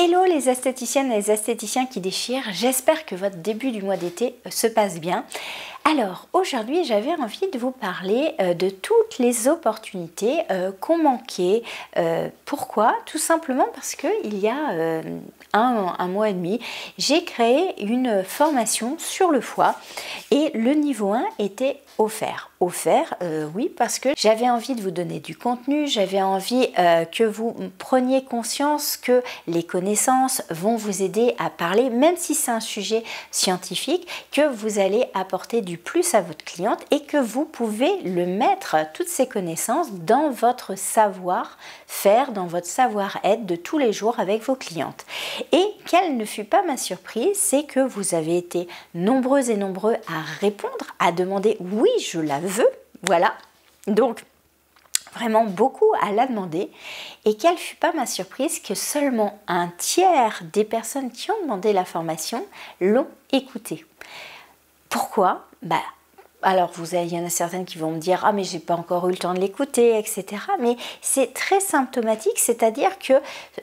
Hello les esthéticiennes et les esthéticiens qui déchirent, j'espère que votre début du mois d'été se passe bien. Alors aujourd'hui j'avais envie de vous parler de toutes les opportunités qu'on manquait. Pourquoi? Tout simplement parce qu'il y a un mois et demi, j'ai créé une formation sur le foie et le niveau 1 était offert. Oui, parce que j'avais envie de vous donner du contenu, j'avais envie que vous preniez conscience que les connaissances vont vous aider à parler, même si c'est un sujet scientifique, que vous allez apporter du plus à votre cliente et que vous pouvez le mettre, toutes ces connaissances, dans votre savoir-faire, dans votre savoir-être de tous les jours avec vos clientes. Et quelle ne fut pas ma surprise, c'est que vous avez été nombreuses et nombreux à répondre, à demander « oui, je la veux ». Voilà, donc vraiment beaucoup à la demander. Et quelle fut pas ma surprise que seulement un tiers des personnes qui ont demandé la formation l'ont écoutée. Pourquoi? Alors, il y en a certaines qui vont me dire « Ah, mais j'ai pas encore eu le temps de l'écouter, etc. » Mais c'est très symptomatique, c'est-à-dire que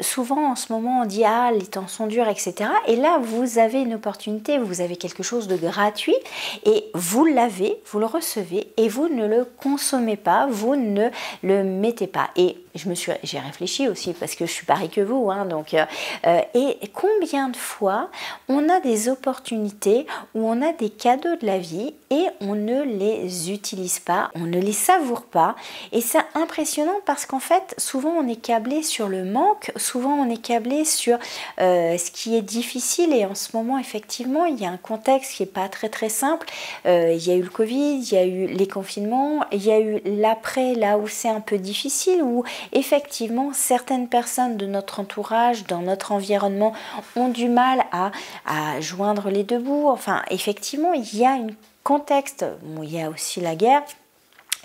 souvent en ce moment on dit « Ah, les temps sont durs, etc. » Et là, vous avez une opportunité, vous avez quelque chose de gratuit et vous l'avez, vous le recevez et vous ne le consommez pas, vous ne le mettez pas. Et j'ai réfléchi aussi parce que je suis pareil que vous, hein, et combien de fois on a des opportunités où on a des cadeaux de la vie et on ne les utilise pas, on ne les savoure pas, et c'est impressionnant parce qu'en fait souvent on est câblé sur le manque, souvent on est câblé sur ce qui est difficile, et en ce moment effectivement il y a un contexte qui n'est pas très simple. Il y a eu le Covid, il y a eu les confinements, il y a eu l'après, là où c'est un peu difficile, où effectivement certaines personnes de notre entourage, dans notre environnement, ont du mal à joindre les deux bouts. Enfin effectivement il y a un contexte, il y a aussi la guerre,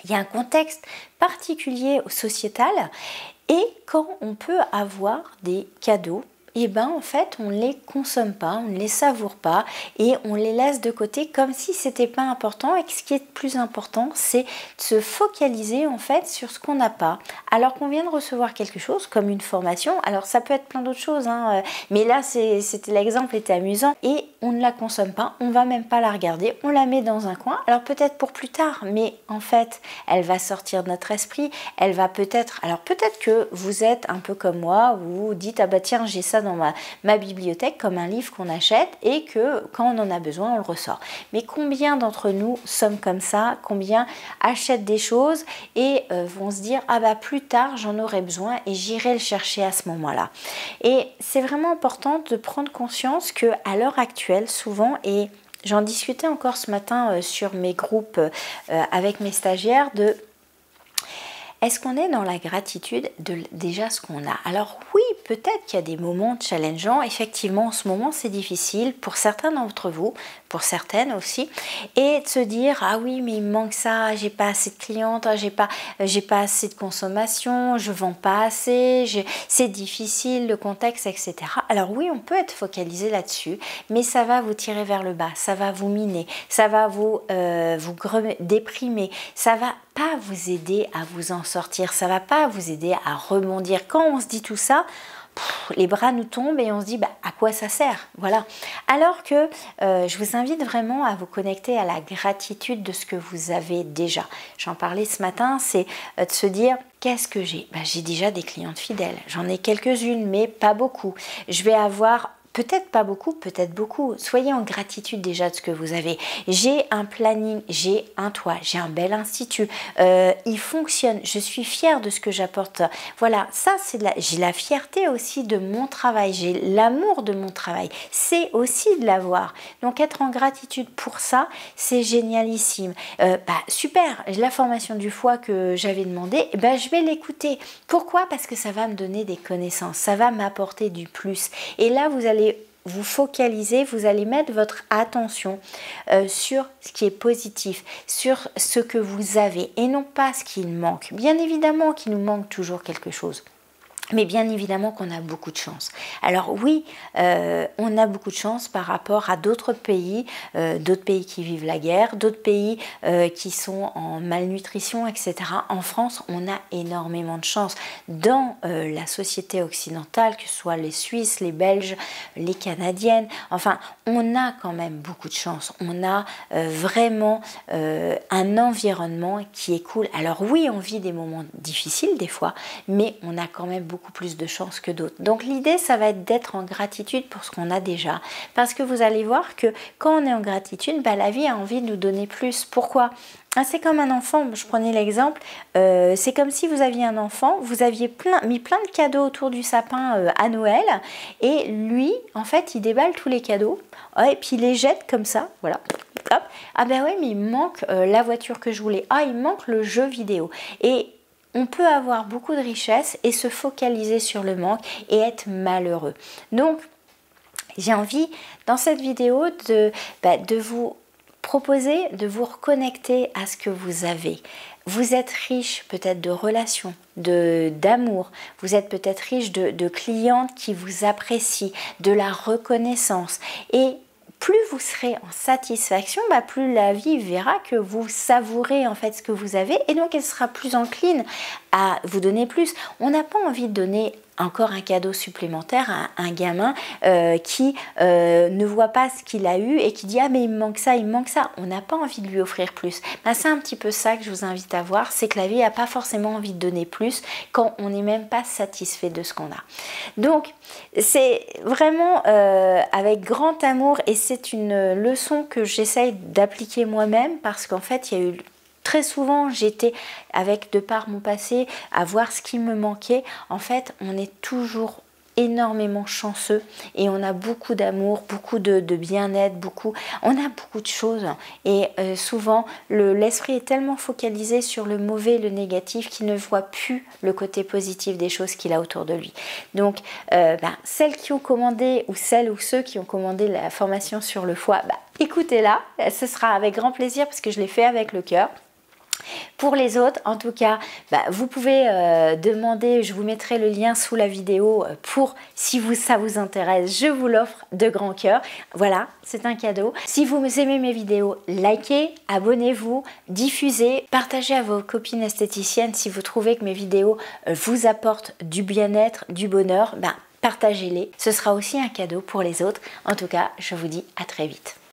il y a un contexte particulier sociétal, et quand on peut avoir des cadeaux, et en fait on ne les consomme pas, on ne les savoure pas et on les laisse de côté comme si c'était pas important. Et ce qui est plus important, c'est de se focaliser en fait sur ce qu'on n'a pas, alors qu'on vient de recevoir quelque chose comme une formation. Alors ça peut être plein d'autres choses, hein, mais là l'exemple était amusant, et on ne la consomme pas, on va même pas la regarder, on la met dans un coin, alors peut-être pour plus tard, mais en fait elle va sortir de notre esprit, elle va peut-être que vous êtes un peu comme moi, vous dites « Ah bah tiens, j'ai ça dans ma bibliothèque comme un livre qu'on achète et que quand on en a besoin on le ressort ». Mais combien d'entre nous sommes comme ça? Combien achètent des choses et vont se dire « Ah bah plus tard j'en aurai besoin et j'irai le chercher à ce moment-là ». Et c'est vraiment important de prendre conscience que à l'heure actuelle souvent, et j'en discutais encore ce matin sur mes groupes avec mes stagiaires, est-ce qu'on est dans la gratitude de déjà ce qu'on a? Alors oui, peut-être qu'il y a des moments challengeants. Effectivement, en ce moment, c'est difficile pour certains d'entre vous, pour certaines aussi. Et de se dire, ah oui, mais il me manque ça, j'ai pas assez de clientes, j'ai pas assez de consommation, je vends pas assez, c'est difficile, le contexte, etc. Alors oui, on peut être focalisé là-dessus, mais ça va vous tirer vers le bas, ça va vous miner, ça va vous déprimer, ça va pas vous aider à vous en sortir, ça va pas vous aider à rebondir. Quand on se dit tout ça, les bras nous tombent et on se dit à quoi ça sert? Voilà. Alors que je vous invite vraiment à vous connecter à la gratitude de ce que vous avez déjà. J'en parlais ce matin, c'est de se dire qu'est-ce que j'ai? J'ai déjà des clientes fidèles, j'en ai quelques-unes mais pas beaucoup. Je vais avoir peut-être pas beaucoup, peut-être beaucoup. Soyez en gratitude déjà de ce que vous avez. J'ai un planning, j'ai un toit, j'ai un bel institut. Il fonctionne. Je suis fière de ce que j'apporte. Voilà, ça j'ai la fierté aussi de mon travail. J'ai l'amour de mon travail. C'est aussi de l'avoir. Donc être en gratitude pour ça, c'est génialissime. Super. La formation du foie que j'avais demandé, je vais l'écouter. Pourquoi? Parce que ça va me donner des connaissances. Ça va m'apporter du plus. Et là, vous allez vous focaliser, vous allez mettre votre attention sur ce qui est positif, sur ce que vous avez et non pas ce qu'il manque. Bien évidemment qu'il nous manque toujours quelque chose. Mais bien évidemment qu'on a beaucoup de chance. Alors oui, on a beaucoup de chance par rapport à d'autres pays qui vivent la guerre, d'autres pays qui sont en malnutrition, etc. En France, on a énormément de chance. Dans la société occidentale, que ce soit les Suisses, les Belges, les Canadiennes, enfin, on a quand même beaucoup de chance. On a vraiment un environnement qui est cool. Alors oui, on vit des moments difficiles des fois, mais on a quand même beaucoup plus de chance que d'autres. Donc l'idée, ça va être d'être en gratitude pour ce qu'on a déjà. Parce que vous allez voir que quand on est en gratitude, la vie a envie de nous donner plus. Pourquoi ? C'est comme un enfant, je prenais l'exemple, c'est comme si vous aviez un enfant, vous aviez mis plein de cadeaux autour du sapin à Noël, et lui, en fait, il déballe tous les cadeaux, et puis il les jette comme ça, voilà. Hop. Ah ben oui, mais il manque la voiture que je voulais, il manque le jeu vidéo. Et on peut avoir beaucoup de richesses et se focaliser sur le manque et être malheureux. Donc, j'ai envie, dans cette vidéo, de vous proposer de vous reconnecter à ce que vous avez. Vous êtes riche peut-être de relations, d'amour, vous êtes peut-être riche de clientes qui vous apprécient, de la reconnaissance. Et plus vous serez en satisfaction, plus la vie verra que vous savourez en fait ce que vous avez, et donc elle sera plus encline à vous donner plus. On n'a pas envie de donner encore un cadeau supplémentaire à un gamin qui ne voit pas ce qu'il a eu et qui dit « Ah mais il me manque ça, il me manque ça ». On n'a pas envie de lui offrir plus. C'est un petit peu ça que je vous invite à voir, c'est que la vie n'a pas forcément envie de donner plus quand on n'est même pas satisfait de ce qu'on a. Donc c'est vraiment avec grand amour, et c'est une leçon que j'essaye d'appliquer moi-même, parce qu'en fait il y a eu... Très souvent, j'étais, de par mon passé, à voir ce qui me manquait. En fait, on est toujours énormément chanceux et on a beaucoup d'amour, beaucoup de bien-être, on a beaucoup de choses. Et souvent, l'esprit est tellement focalisé sur le mauvais, le négatif, qu'il ne voit plus le côté positif des choses qu'il a autour de lui. Donc, celles qui ont commandé, ou celles ou ceux qui ont commandé la formation sur le foie, écoutez-la, ce sera avec grand plaisir parce que je l'ai fait avec le cœur. Pour les autres, en tout cas, vous pouvez demander, je vous mettrai le lien sous la vidéo pour, si ça vous intéresse, je vous l'offre de grand cœur. Voilà, c'est un cadeau. Si vous aimez mes vidéos, likez, abonnez-vous, diffusez, partagez à vos copines esthéticiennes si vous trouvez que mes vidéos vous apportent du bien-être, du bonheur, partagez-les. Ce sera aussi un cadeau pour les autres. En tout cas, je vous dis à très vite.